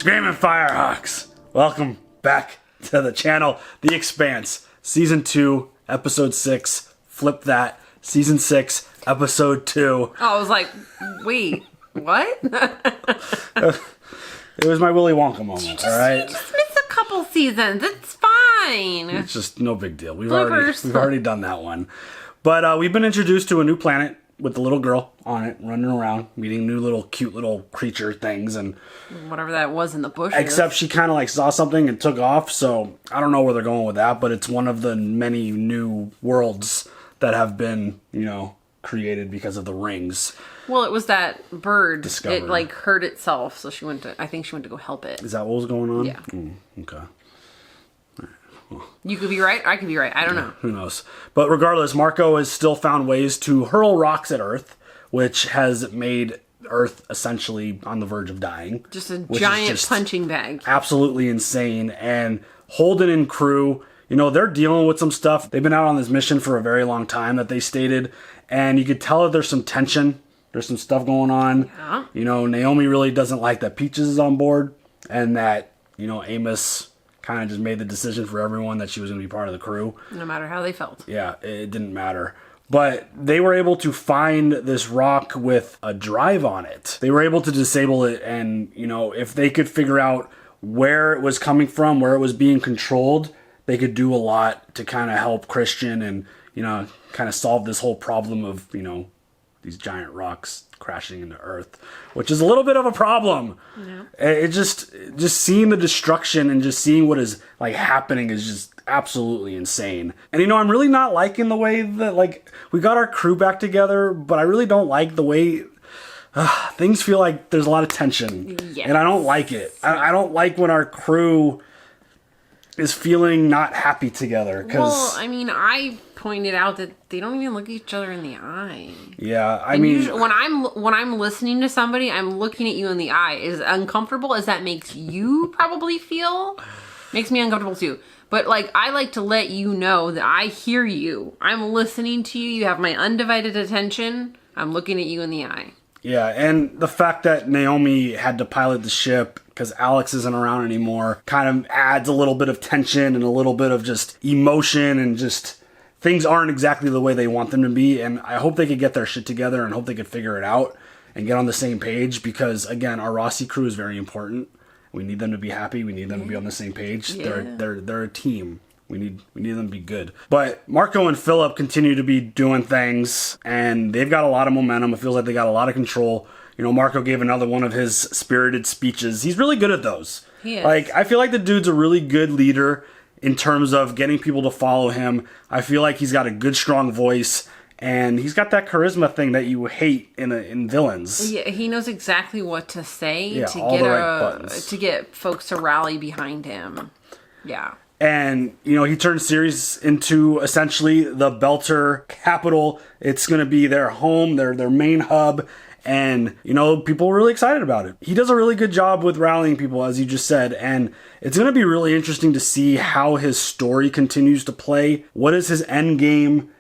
Screaming Firehawks! Welcome back to the channel, The Expanse, Season 2, Episode 6, Flip That, Season 6, Episode 2. Oh, I was like, wait, what? It was my Willy Wonka moment, alright? You just missed a couple seasons. It's fine. It's just no big deal. We've Bloopers. already done that one. But we've been introduced to a new planet with the little girl on it, running around, meeting new little cute little creature things, and whatever that was in the bushes. except she kind of like saw something and took off, so I don't know where they're going with that, but it's one of the many new worlds that have been, created because of the rings. Well, it was that bird. Discovered. It like hurt itself, so I think she went to go help it. Is that what was going on? Yeah. Okay. You could be right, I could be right. I don't know. Who knows? But regardless, Marco has still found ways to hurl rocks at Earth, which has made Earth essentially on the verge of dying. Just a giant punching bag. Absolutely insane. And Holden and crew, they're dealing with some stuff. They've been out on this mission for a very long time that they stated. And you could tell that there's some tension. There's some stuff going on. Yeah. Naomi really doesn't like that Peaches is on board. And that, Amos kind of just made the decision for everyone that she was going to be part of the crew. No matter how they felt. Yeah, it didn't matter. But they were able to find this rock with a drive on it. They were able to disable it, and, if they could figure out where it was coming from, where it was being controlled, they could do a lot to kind of help Christian and, kind of solve this whole problem of, these giant rocks crashing into Earth, which is a little bit of a problem. Yeah. It just seeing the destruction and just seeing what is like happening is just absolutely insane. And I'm really not liking the way that we got our crew back together, but I really don't like the way things feel like there's a lot of tension. Yes. And I don't like it. I don't like when our crew is feeling not happy together. Well, I pointed out that they don't even look at each other in the eye. Yeah, Usually, when I'm listening to somebody, I'm looking at you in the eye. As uncomfortable as that makes you probably feel, makes me uncomfortable too. But I like to let you know that I hear you. I'm listening to you. You have my undivided attention. I'm looking at you in the eye. Yeah, and the fact that Naomi had to pilot the ship because Alex isn't around anymore kind of adds a little bit of tension and a little bit of just emotion, and just things aren't exactly the way they want them to be. And I hope they could get their shit together and hope they could figure it out and get on the same page, because again, our Rossi crew is very important. We need them to be happy. We need them to be on the same page. Yeah. They're a team. We need them to be good. But Marco and Filip continue to be doing things, and they've got a lot of momentum. It feels like they got a lot of control. Marco gave another one of his spirited speeches. He's really good at those. He is. I feel like the dude's a really good leader in terms of getting people to follow him. I feel like he's got a good, strong voice, and he's got that charisma thing that you hate in villains. Yeah, he knows exactly what to say to get folks to rally behind him. Yeah. And, he turned Ceres into essentially the Belter capital. It's going to be their home, their main hub. And, people are really excited about it. He does a really good job with rallying people, as you just said. And it's going to be really interesting to see how his story continues to play. What is his end game?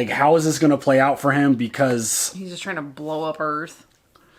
How is this going to play out for him? Because he's just trying to blow up Earth,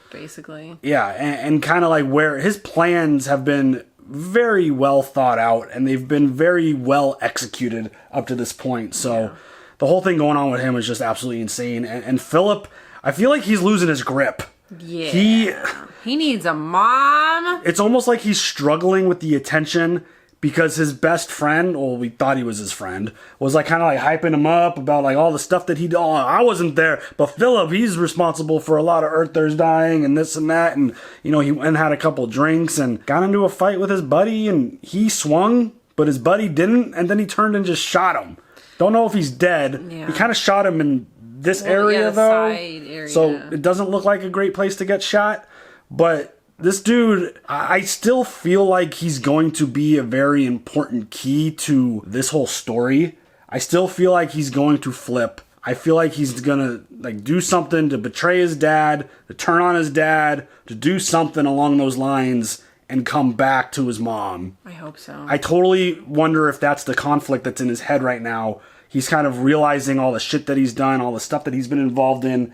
basically. Yeah, and kind of where his plans have been very well thought out, and they've been very well executed up to this point. So the whole thing going on with him is just absolutely insane. And Filip, I feel like he's losing his grip. Yeah. He needs a mom. It's almost like he's struggling with the attention, because his best friend, well, we thought he was his friend, was kind of hyping him up about all the stuff that he did. Oh, I wasn't there, but Filip, he's responsible for a lot of Earthers dying and this and that. And, he went and had a couple drinks and got into a fight with his buddy, and he swung, but his buddy didn't. And then he turned and just shot him. Don't know if he's dead. Yeah. He kind of shot him in this area, though. Side area. So it doesn't look like a great place to get shot. But this dude, I still feel like he's going to be a very important key to this whole story. I still feel like he's going to flip. I feel like he's going to do something to betray his dad, to turn on his dad, to do something along those lines and come back to his mom. I hope so. I totally wonder if that's the conflict that's in his head right now. He's kind of realizing all the shit that he's done, all the stuff that he's been involved in.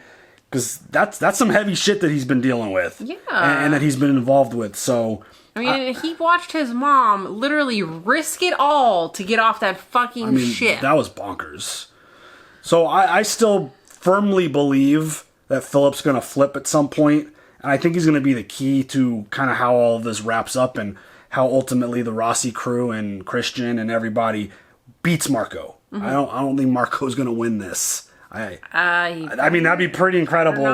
Because that's some heavy shit that he's been dealing with. Yeah. And that he's been involved with. So, I mean, he watched his mom literally risk it all to get off that fucking ship. That was bonkers. So I still firmly believe that Filip's going to flip at some point, and I think he's going to be the key to kind of how all of this wraps up and how ultimately the Rossi crew and Christian and everybody beats Marco. Mm-hmm. I don't think Marco's going to win this. I mean, that'd be pretty incredible.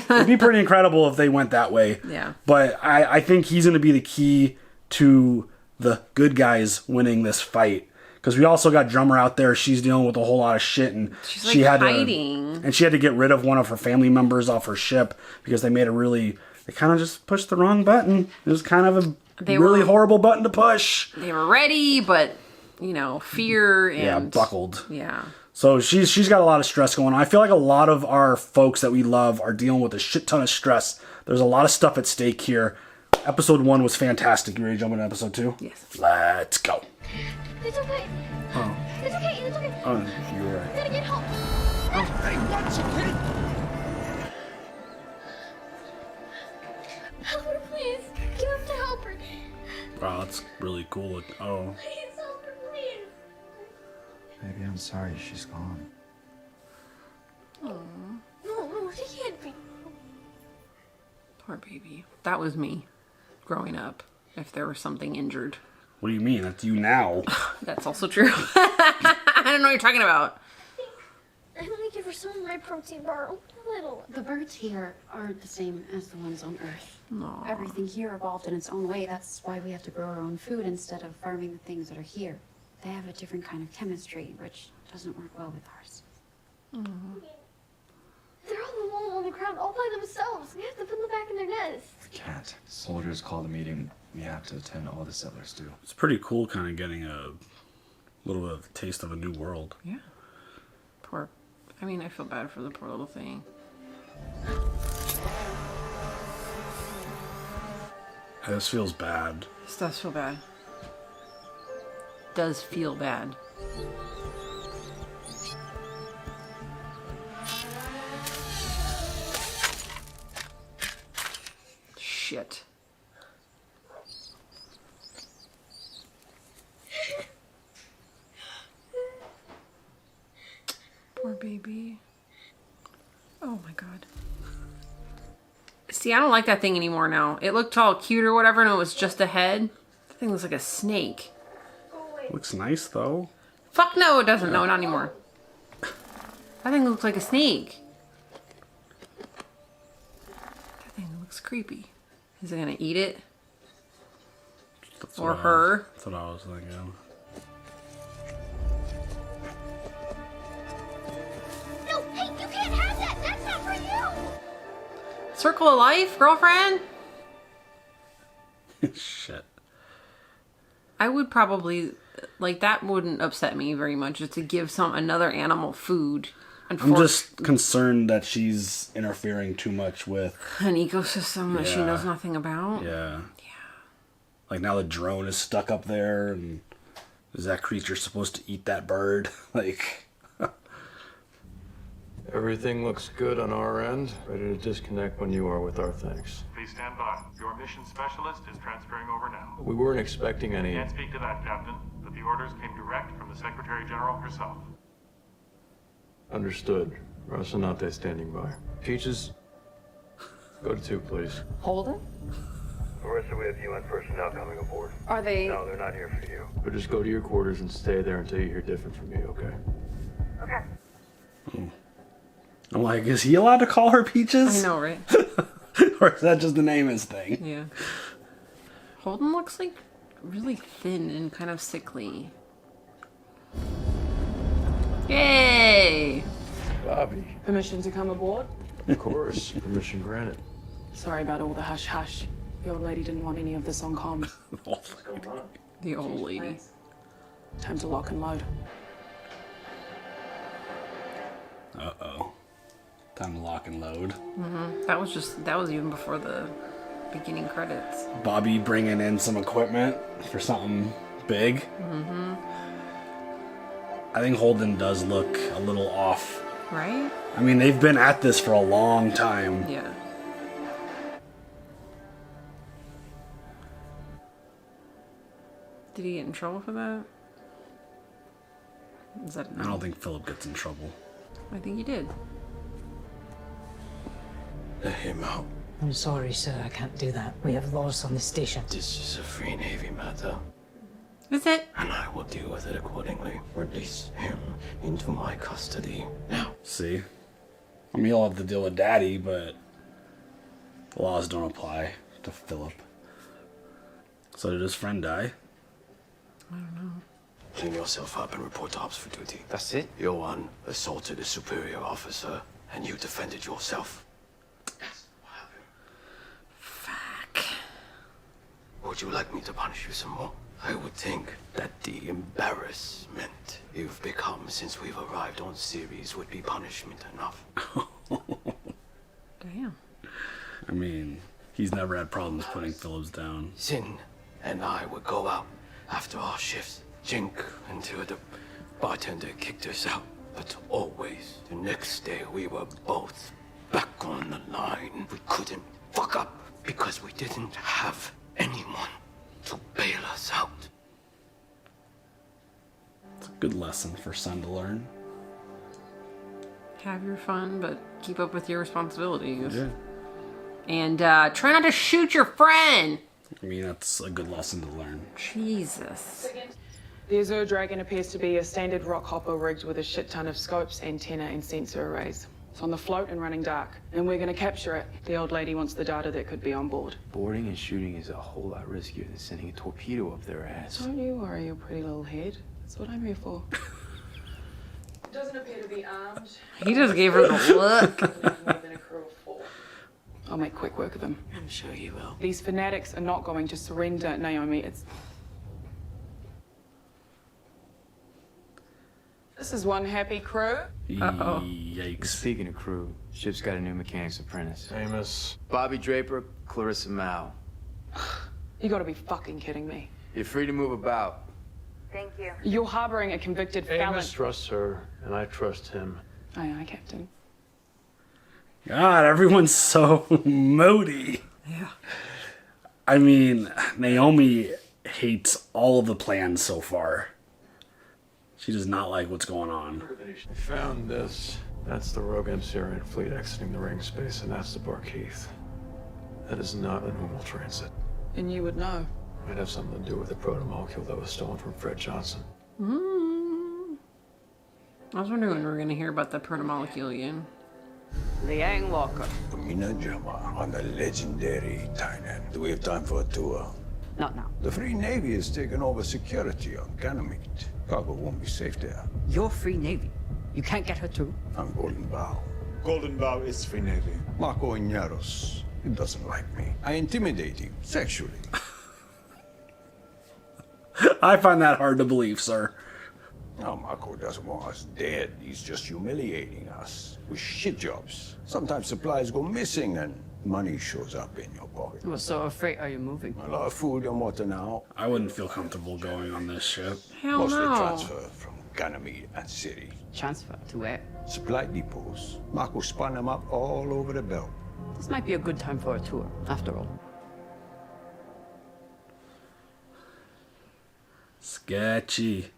It'd be pretty incredible if they went that way. Yeah. But I think he's going to be the key to the good guys winning this fight. Because we also got Drummer out there. She's dealing with a whole lot of shit, and she had hiding. And she had to get rid of one of her family members off her ship because they made they kind of just pushed the wrong button. It was kind of a really horrible button to push. They were ready, but fear and buckled. Yeah. So she's got a lot of stress going on. I feel like a lot of our folks that we love are dealing with a shit ton of stress. There's a lot of stuff at stake here. Episode 1 was fantastic. You ready to jump into episode 2? Yes. Let's go. It's okay. Oh. It's okay. It's okay. Oh, you're right. I'm gonna get help. Hey, what's your kid? Help her, please. You have to help her. Wow, that's really cool. Oh. Please help her, please. Baby, I'm sorry she's gone. No, she can't be. Poor baby. That was me growing up. If there was something injured. What do you mean? That's you now. That's also true. I don't know what you're talking about. I'm gonna give her some red protein bar. A little. The birds here aren't the same as the ones on Earth. Aw. Everything here evolved in its own way. That's why we have to grow our own food instead of farming the things that are here. They have a different kind of chemistry, which doesn't work well with ours. They're all alone on the ground, all by themselves. We have to put them back in their nest. We can't. Soldiers called a meeting. We have to attend. All the settlers do. It's pretty cool kind of getting a little bit of a taste of a new world. Yeah. I feel bad for the poor little thing. This feels bad. This does feel bad. Does feel bad. Shit. Poor baby. Oh my god. See, I don't like that thing anymore now. It looked all cute or whatever, and it was just a head. That thing looks like a snake. Looks nice though. Fuck no, it doesn't. No, not anymore. That thing looks like a snake. That thing looks creepy. Is it gonna eat it? That's Or what her? That's what I was thinking. No, hey, you can't have that. That's not for you. Circle of life, girlfriend? Shit. I would probably, that wouldn't upset me very much, just to give another animal food. I'm just concerned that she's interfering too much with An ecosystem that she Yeah. knows nothing about. Yeah. Like now the drone is stuck up there, and is that creature supposed to eat that bird? Like, Everything looks good on our end. Ready to disconnect when you are with our thanks. Please stand by. Your mission specialist is transferring over now. We weren't expecting any. Can't speak to that, Captain, but the orders came direct from the Secretary General herself. Understood. Rocinante standing by. Peaches, go to 2, please. Holden? Marissa, we have UN personnel coming aboard. Are they... No, they're not here for you. But just go to your quarters and stay there until you hear different from me, okay? Okay. I'm like, is he allowed to call her Peaches? I know, right? Or is that just the name his thing? Yeah. Holden looks like really thin and kind of sickly. Yay! Bobby. Permission to come aboard? Of course. Permission granted. Sorry about all the hush-hush. The old lady didn't want any of this on comms. The old lady. Time to lock and load. Uh-oh. Time to lock and load. That was even before the beginning credits. Bobby bringing in some equipment for something big. I think Holden does look a little off Right? I mean, they've been at this for a long time. Yeah. Did he get in trouble for that? Is that I don't think Filip gets in trouble. I think he did. Let him out. I'm sorry, sir. I can't do that. We have laws on the station. This is a Free Navy matter, That's it. and I will deal with it accordingly. Release him into my custody now. See? I mean, he'll have to deal with Daddy, but the laws don't apply to Filip. So did his friend die? I don't know. Clean yourself up and report to ops for duty. That's it? Your one assaulted a superior officer, and you defended yourself. That's what happened. Fuck. Would you like me to punish you some more? I would think that the embarrassment you've become since we've arrived on Ceres would be punishment enough. Damn. I mean, he's never had problems putting Phillips down. Sin and I would go out after our shifts, drink until the bartender kicked us out. But always, the next day we were both back on the line. We couldn't fuck up because we didn't have anyone to bail us out. It's a good lesson for son to learn. Have your fun, but keep up with your responsibilities. Yeah. And try not to shoot your friend. I mean, that's a good lesson to learn. Jesus. The Azure Dragon appears to be a standard rock hopper rigged with a shit ton of scopes, antenna, and sensor arrays. It's on the float and running dark, and we're gonna capture it. The old lady wants the data that could be on board. Boarding and shooting is a whole lot riskier than sending a torpedo up their ass. Don't you worry your pretty little head. That's what I'm here for. Doesn't appear to be armed. He just gave her the look. More than a crew of 4. I'll make quick work of them. I'm sure you will. These fanatics are not going to surrender, Naomi. It's... This is one happy crew. Uh-oh. Yikes. Speaking of crew, ship's got a new mechanic's apprentice. Amos. Bobby Draper, Clarissa Mao. You gotta be fucking kidding me. You're free to move about. Thank you. You're harboring a convicted felon. Amos trusts her, and I trust him. Aye, aye, Captain. God, everyone's so moody. Yeah. I mean, Naomi hates all of the plans so far. She does not like what's going on. I found this. That's the rogue Syrian fleet exiting the ring space, and that's the Barkeith. That is not a normal transit. And you would know. Might have something to do with the proto-molecule that was stolen from Fred Johnson. I was wondering when we were going to hear about the protomolecule again. Liang Walker. Mina Jama on the legendary Thailand. Do we have time for a tour? Not now. The Free Navy has taken over security on Ganymede. Cargo won't be safe there. You're Free Navy. You can't get her through. I'm Golden Bow. Golden Bow is Free Navy. Marco Inaros. He doesn't like me. I intimidate him sexually. I find that hard to believe, sir. No, Marco doesn't want us dead. He's just humiliating us with shit jobs. Sometimes supplies go missing and money shows up in your pocket. What sort of freight are you moving? A lot of food and water now. I wouldn't feel comfortable going on this ship. Hell Mostly no. transfer from Ganymede and City. Transfer to where? Supply depots. Marco spun them up all over the belt. This might be a good time for a tour, after all. Sketchy.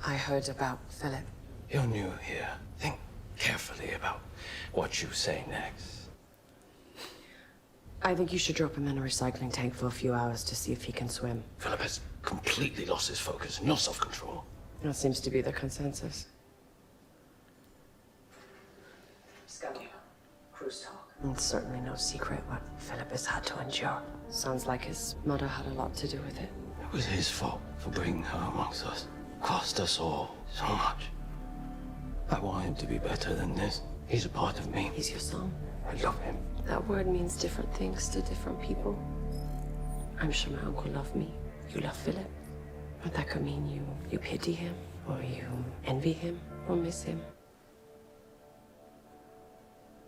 I heard about Filip. You're new here. Think carefully about what you say next. I think you should drop him in a recycling tank for a few hours to see if he can swim. Filip has completely lost his focus, no self-control. That seems to be the consensus. Scotty, cruise talk. It's certainly no secret what Filip has had to endure. Sounds like his mother had a lot to do with it. It was his fault for bringing her amongst us. Cost us all so much. I want him to be better than this. He's a part of me. He's your son. I love him. That word means different things to different people. I'm sure my uncle loved me. You love Filip. But that could mean you pity him, or you envy him, or miss him.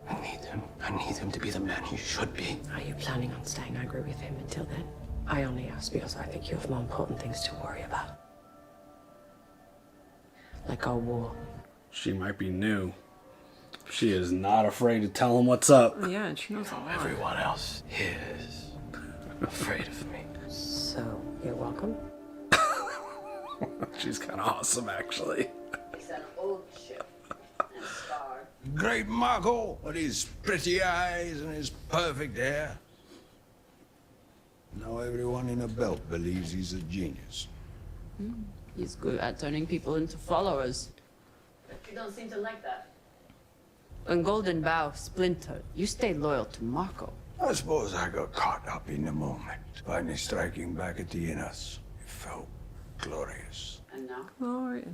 I need him. I need him to be the man he should be. Are you planning on staying angry with him until then? I only ask because I think you have more important things to worry about. Like our war. She might be new. She is not afraid to tell him what's up. Yeah, and she knows a lot. Everyone else here is afraid of me. So, you're welcome. She's kind of awesome, actually. He's an old ship and scarred. Great Marco, with his pretty eyes and his perfect hair. Now everyone in the belt believes he's a genius. He's good at turning people into followers. But you don't seem to like that. When Golden Bow splintered, you stayed loyal to Marco. I suppose I got caught up in the moment. Finally striking back at the inners. It felt glorious. And now? Glorious.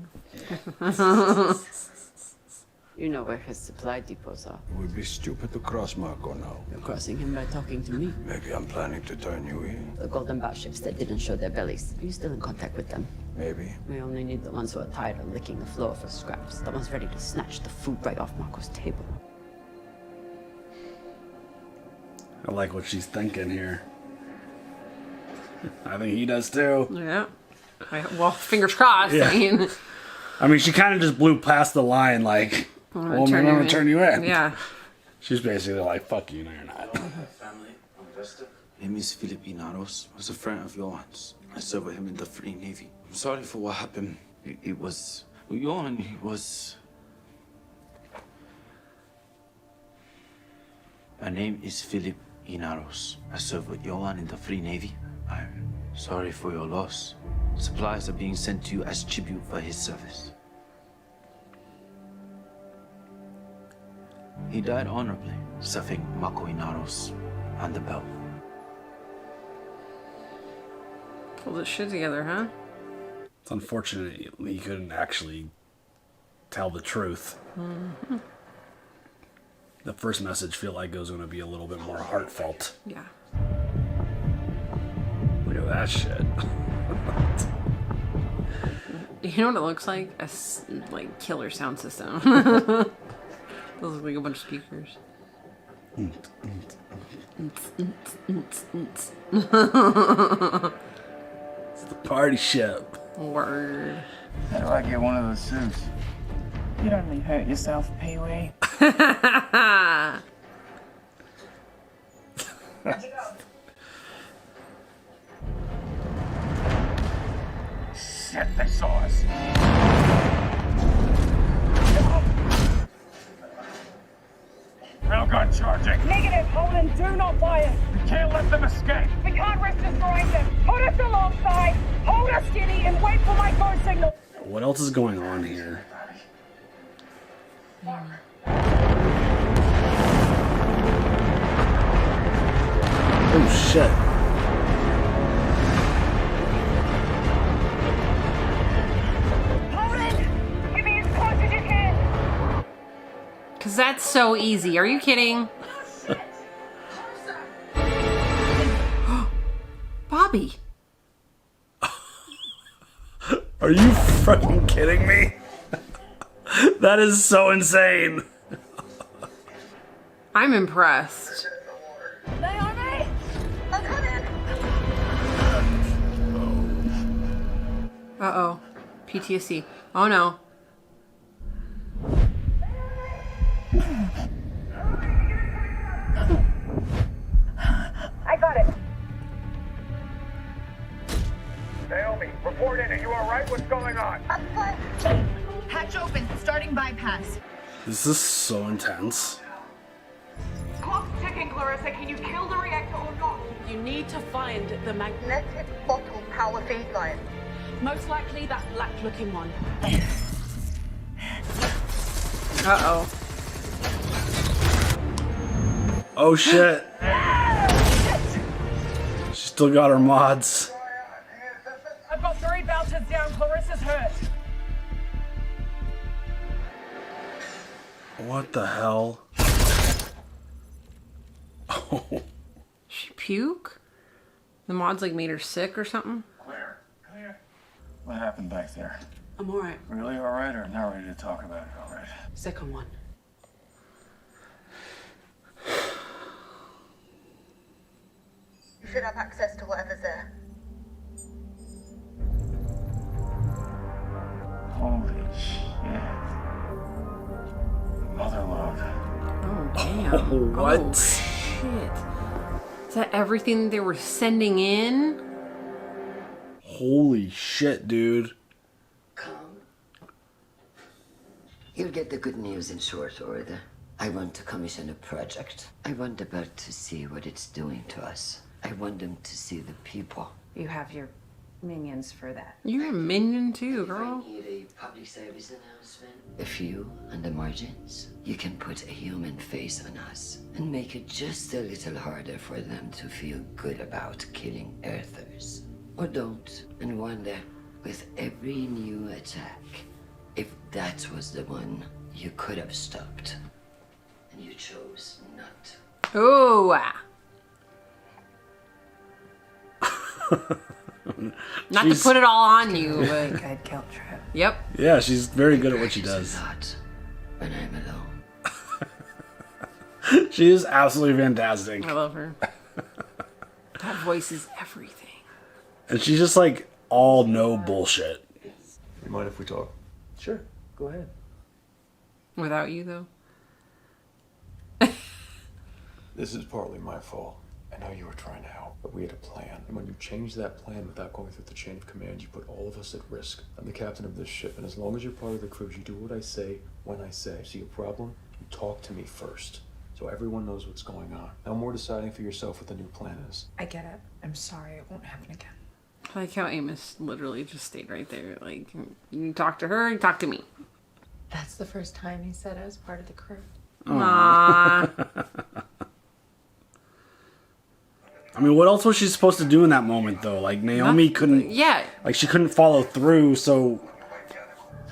You know where his supply depots are. It would be stupid to cross Marco now. You're crossing him by talking to me. Maybe I'm planning to turn you in. The Golden Bow ships that didn't show their bellies. Are you still in contact with them? Maybe. We only need the ones who are tired of licking the floor for scraps. The ones ready to snatch the food right off Marco's table. I like what she's thinking here. I think he does too. Yeah. Well, fingers crossed. Yeah. I mean, she kind of just blew past the line, like, I'm well, I'm gonna turn you in. Yeah. She's basically like, fuck you, no, you're not. I don't have family on Vesta. Name is Filip. I was a friend of Johan's. I served with him in the Free Navy. I'm sorry for what happened. It was Johan. He was. My name is Filip Inaros. I served with Johan in the Free Navy. I'm sorry for your loss. Supplies are being sent to you as tribute for his service. He died honorably, serving Marco Inaros and the belt. Pulled his shit together, huh? It's unfortunate he couldn't actually tell the truth. Mm-hmm. The first message feel like was going to be a little bit more heartfelt. Yeah. Look at that shit. You know what it looks like? Like killer sound system. Those look like a bunch of speakers. It's the party ship. Word. How do I get one of those suits? You'd only hurt yourself, Pee-wee. Shit, they saw us. Railgun charging. Negative, Holden, do not fire. We can't let them escape. We can't risk destroying them. Put us alongside, hold us steady, and wait for my go signal. What else is going on here? Oh shit. Holden, get me as close as you can. Cause that's so easy. Are you kidding? Bobby. Are you fucking kidding me? That is so insane. I'm impressed. They are me. I'm coming. Uh-oh. PTSD. Oh no. I got it. Naomi, report in. Are you alright? What's going on? I'm fine. Hatch open. Starting bypass. This is so intense. Clock's ticking, Clarissa. Can you kill the reactor or not? You need to find the Magnetic bottle power feed line. most likely that black-looking one. Uh-oh. Oh shit. She still got her mods. I've got 3 belters down. Clarissa's hurt. What the hell? Oh. She puke? The mods like made her sick or something? Clear. What happened back there? I'm alright. Really alright or not ready to talk about it alright? Second one. You should have access to whatever's there. Holy shit. Damn. What? Oh, shit. Is that everything they were sending in? Holy shit, dude. You'll get the good news in short order. I want to commission a project. I want the bird to see what it's doing to us. I want them to see the people. You have your minions for that. You're a minion too, girl. I need a public service announcement. If you, on the margins, you can put a human face on us and make it just a little harder for them to feel good about killing Earthers. Or don't, and wonder, with every new attack, if that was the one you could have stopped. And you chose not. Oh. Not to put it all on you, but I'd kill Trip. Yep. Yeah, she's very good at what she does. When I'm alone. She is absolutely fantastic. I love her. That voice is everything. And she's just like all no bullshit. You mind if we talk? Sure, go ahead. Without you, though. This is partly my fault. I know you were trying to help, but we had a plan. And when you changed that plan without going through the chain of command, you put all of us at risk. I'm the captain of this ship, and as long as you're part of the crew, you do what I say when I say. See a problem? You talk to me first, so everyone knows what's going on. No more deciding for yourself what the new plan is. I get it. I'm sorry. It won't happen again. I like how Amos literally just stayed right there. Like, you talk to her, you talk to me. That's the first time he said I was part of the crew. Aww. I mean, what else was she supposed to do in that moment, though? Like, Naomi couldn't... Yeah. Like, she couldn't follow through, so...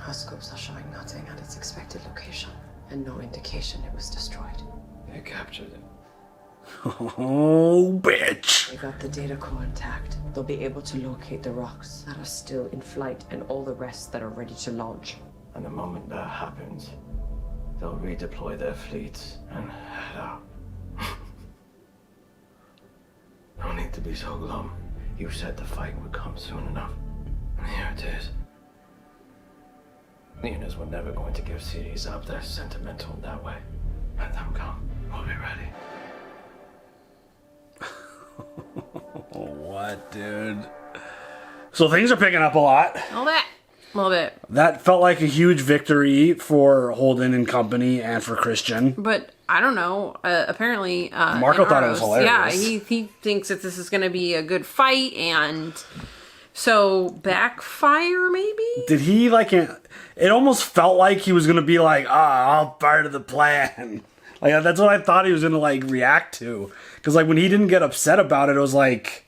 Our scopes are showing nothing at its expected location, and no indication it was destroyed. They captured it. Oh, bitch. They got the data core intact. They'll be able to locate the rocks that are still in flight and all the rest that are ready to launch. And the moment that happens, they'll redeploy their fleets and head out. No need to be so glum. You said the fight would come soon enough. And here it is. The Unas were never going to give cities up. They're sentimental in that way. Let them come. We'll be ready. What, dude? So things are picking up a lot. A little bit. That felt like a huge victory for Holden and company and for Christian. But I don't know. Apparently, Marco thought it was hilarious. Yeah, he thinks that this is going to be a good fight, and so backfire maybe. Did he like it? It almost felt like he was going to be like, "I'm part of the plan." Like that's what I thought he was going to like react to. Because like when he didn't get upset about it, it was like,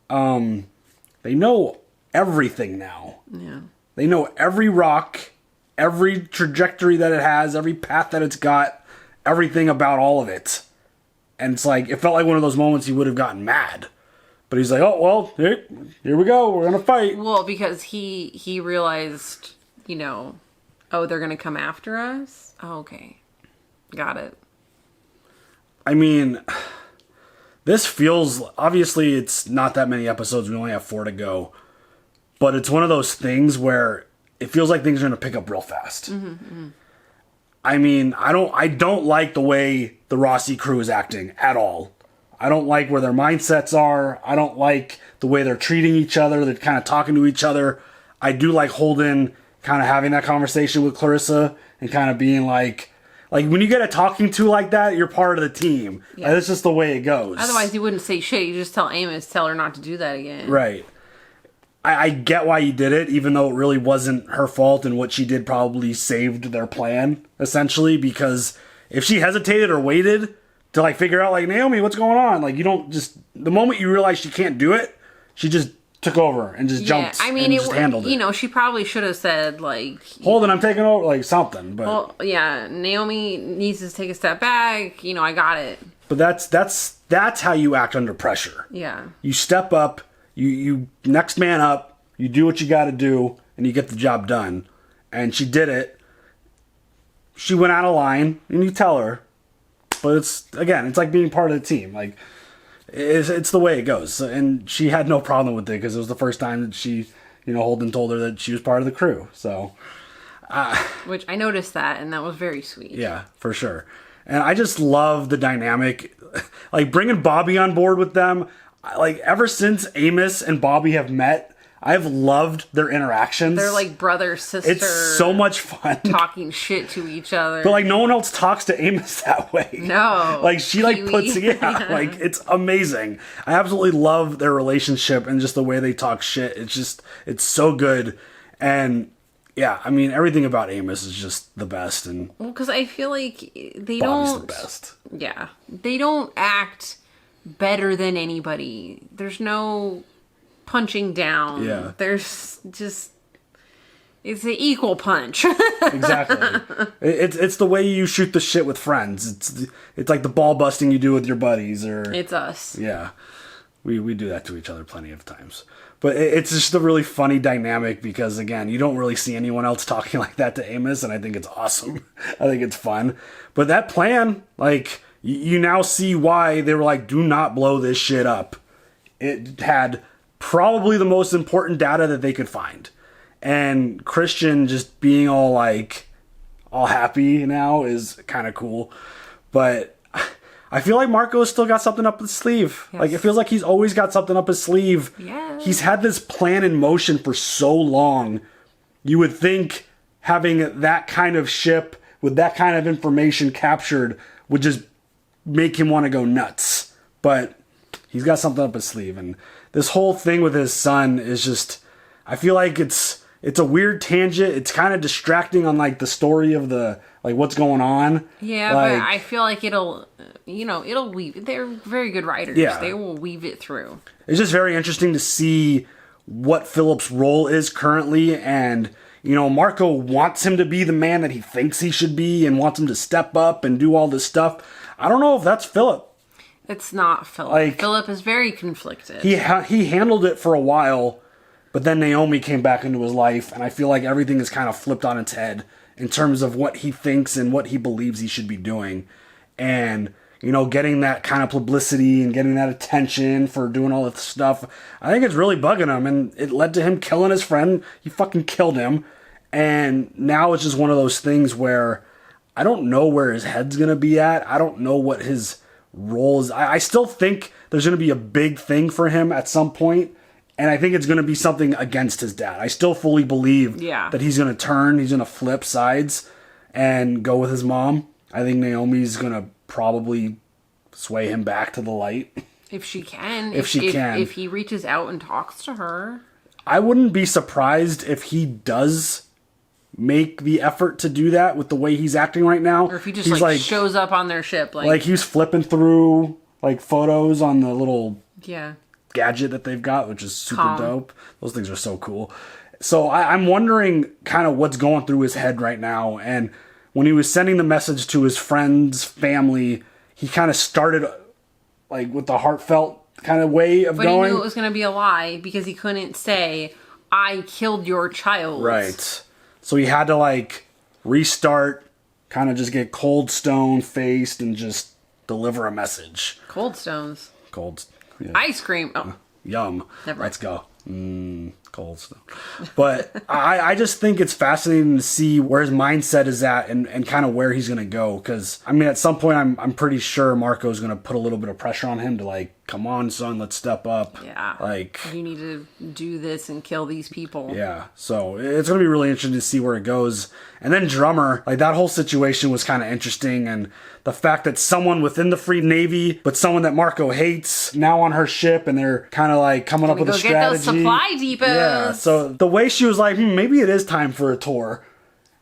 they know everything now. Yeah. They know every rock, every trajectory that it has, every path that it's got, everything about all of it. And it's like, it felt like one of those moments he would have gotten mad. But he's like, oh, well, here we go. We're going to fight. Well, because he realized, you know, oh, they're going to come after us? Oh, okay. Got it. I mean, this feels, obviously it's not that many episodes. We only have 4 to go. But it's one of those things where it feels like things are going to pick up real fast. Mm-hmm, mm-hmm. I mean, I don't like the way the Rossi crew is acting at all. I don't like where their mindsets are. I don't like the way they're treating each other. They're kind of talking to each other. I do like Holden kind of having that conversation with Clarissa and kind of being like when you get a talking to like that, you're part of the team. Yeah. That's just the way it goes. Otherwise, you wouldn't say shit. You just tell Amos, tell her not to do that again. Right. I get why he did it, even though it really wasn't her fault, and what she did probably saved their plan, essentially, because if she hesitated or waited to like figure out like, Naomi, what's going on? Like, you don't just, the moment you realize she can't do it, she just took over and just jumped and just handled it. You know, she probably should have said like, Holden, I'm taking over, like something, but. Well, yeah, Naomi needs to take a step back, you know, I got it. But that's how you act under pressure. Yeah. You step up, you next man up, you do what you got to do, and you get the job done. And she did it. She went out of line, and you tell her. But it's like being part of the team. Like, it's the way it goes. And she had no problem with it because it was the first time that she, you know, Holden told her that she was part of the crew. So, which I noticed that, and that was very sweet. Yeah, for sure. And I just love the dynamic. Like, bringing Bobby on board with them. Like, ever since Amos and Bobby have met, I've loved their interactions. They're like brother, sister. It's so much fun. Talking shit to each other. But, like, no one else talks to Amos that way. No. Like, she, like, Kiwi. puts... Yeah, like, it's amazing. I absolutely love their relationship and just the way they talk shit. It's so good. And, yeah, I mean, everything about Amos is just the best. And well, because I feel like they Bobby's don't... the best. Yeah. They don't act better than anybody. There's no punching down. Yeah. There's just... It's an equal punch. Exactly. It's the way you shoot the shit with friends. It's like the ball busting you do with your buddies, or It's us. Yeah, we do that to each other plenty of times. But it's just a really funny dynamic because, again, you don't really see anyone else talking like that to Amos, and I think it's awesome. I think it's fun. But that plan, like, you now see why they were like, do not blow this shit up. It had probably the most important data that they could find. And Christian just being all happy now is kind of cool. But I feel like Marco's still got something up his sleeve. Yes. Like, it feels like he's always got something up his sleeve. Yeah. He's had this plan in motion for so long. You would think having that kind of ship with that kind of information captured would just make him want to go nuts. But he's got something up his sleeve. And this whole thing with his son is just... I feel like it's a weird tangent. It's kind of distracting on, like, the story of the... like, what's going on. Yeah, like, but I feel like it'll weave. They're very good writers. Yeah. They will weave it through. It's just very interesting to see what Filip's role is currently. And, Marco wants him to be the man that he thinks he should be and wants him to step up and do all this stuff. I don't know if that's Filip. It's not Filip. Like, Filip is very conflicted. He handled it for a while, but then Naomi came back into his life, and I feel like everything is kind of flipped on its head in terms of what he thinks and what he believes he should be doing. And, getting that kind of publicity and getting that attention for doing all this stuff, I think it's really bugging him, and it led to him killing his friend. He fucking killed him. And now it's just one of those things where I don't know where his head's going to be at. I don't know what his role is. I still think there's going to be a big thing for him at some point. And I think it's going to be something against his dad. I still fully believe that he's going to turn, he's going to flip sides and go with his mom. I think Naomi's going to probably sway him back to the light. If she can. If she can. If he reaches out and talks to her. I wouldn't be surprised if he does make the effort to do that with the way he's acting right now. Or if he just shows up on their ship. Like he's flipping through photos on the little... Yeah. gadget that they've got, which is super dope. Those things are so cool. So I'm wondering kind of what's going through his head right now. And when he was sending the message to his friend's family, he kind of started with the heartfelt kind of way of going. But he knew it was going to be a lie because he couldn't say, I killed your child. Right. So he had to restart, kind of just get cold stone faced and just deliver a message. Cold stones. Yeah. Ice cream. Oh. Yum. Never. Let's go. Cold stuff. But I just think it's fascinating to see where his mindset is at and kind of where he's going to go. Because, I mean, at some point, I'm pretty sure Marco's going to put a little bit of pressure on him to, come on, son, let's step up. Yeah. You need to do this and kill these people. Yeah. So it's going to be really interesting to see where it goes. And then Drummer, that whole situation was kind of interesting. And the fact that someone within the Free Navy, but someone that Marco hates, now on her ship, and they're kind of coming up with a strategy. Get those supply depots. Yeah. So the way she was like, maybe it is time for a tour,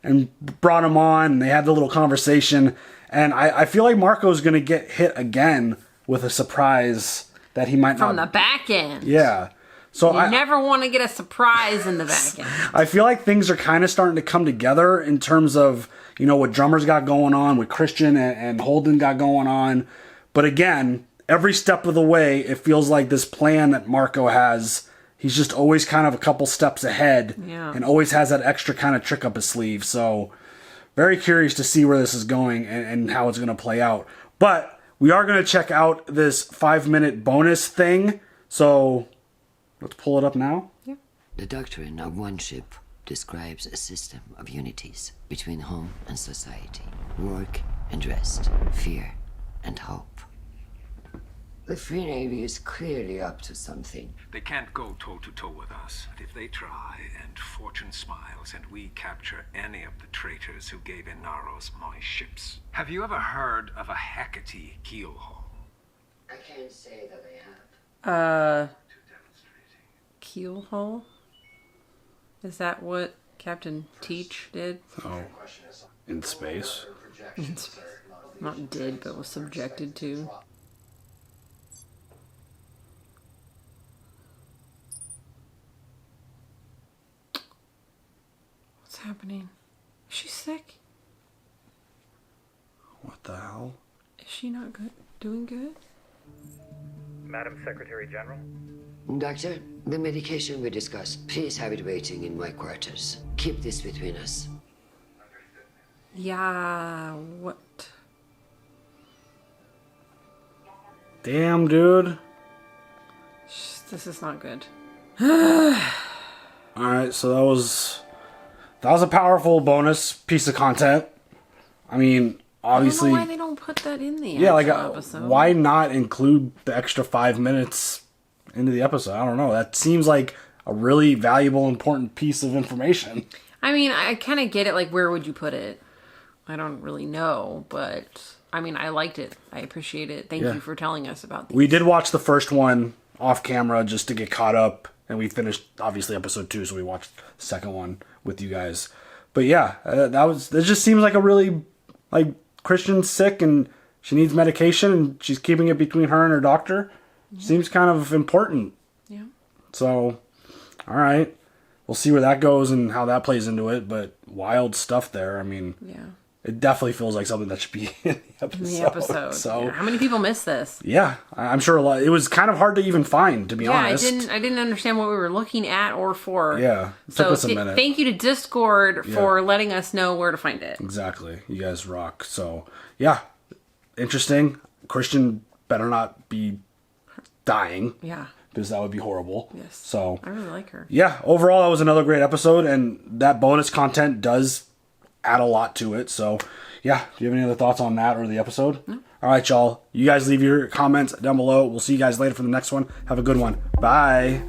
and brought him on, and they had the little conversation. And I feel like Marco's going to get hit again with a surprise that he might From the back end. Yeah. So you never want to get a surprise in the back end. I feel like things are kind of starting to come together in terms of, what Drummer's got going on, what Christian and Holden got going on. But again, every step of the way, it feels like this plan that Marco has, he's just always kind of a couple steps ahead and always has that extra kind of trick up his sleeve. So very curious to see where this is going and how it's going to play out. But we are going to check out this 5-minute bonus thing. So let's pull it up now. Yeah. The doctrine of one ship describes a system of unities between home and society, work and rest, fear and hope. The Free Navy is clearly up to something. They can't go toe-to-toe with us. But if they try, and fortune smiles, and we capture any of the traitors who gave Inaros my ships. Have you ever heard of a Hecate keelhaul? I can't say that I have. Keelhaul? Is that what Captain Teach did? Oh, in space? Not did, but was subjected to. What's happening? Is she sick? What the hell? Is she not good? Doing good? Madam Secretary General? Doctor, the medication we discussed, please have it waiting in my quarters. Keep this between us. Yeah, what? Damn, dude. This is not good. Alright, so that was a powerful bonus piece of content. I mean, obviously... I don't know why they don't put that in the episode. Why not include the extra 5 minutes into the episode? I don't know. That seems like a really valuable, important piece of information. I mean, I kind of get it. Like, where would you put it? I don't really know, but I mean, I liked it. I appreciate it. Thank you for telling us about these. We did watch the first one off camera just to get caught up, and we finished obviously episode 2, so we watched the second one with you guys. But yeah, that just seems like a really, like, Christian's sick and she needs medication and she's keeping it between her and her doctor. Seems kind of important. Yeah. So, all right. We'll see where that goes and how that plays into it, but wild stuff there. I mean, yeah. It definitely feels like something that should be in the episode. So, yeah. How many people missed this? Yeah, I'm sure a lot. It was kind of hard to even find, to be honest. I didn't understand what we were looking at or for. Yeah, it took us a minute. Thank you to Discord for letting us know where to find it. Exactly. You guys rock. So, yeah, interesting. Christian better not be dying. Yeah. Because that would be horrible. Yes. So I really like her. Yeah, overall that was another great episode, and that bonus content does add a lot to it. So yeah, do you have any other thoughts on that or the episode? No. All right, y'all. You guys leave your comments down below. We'll see you guys later for the next one. Have a good one. Bye.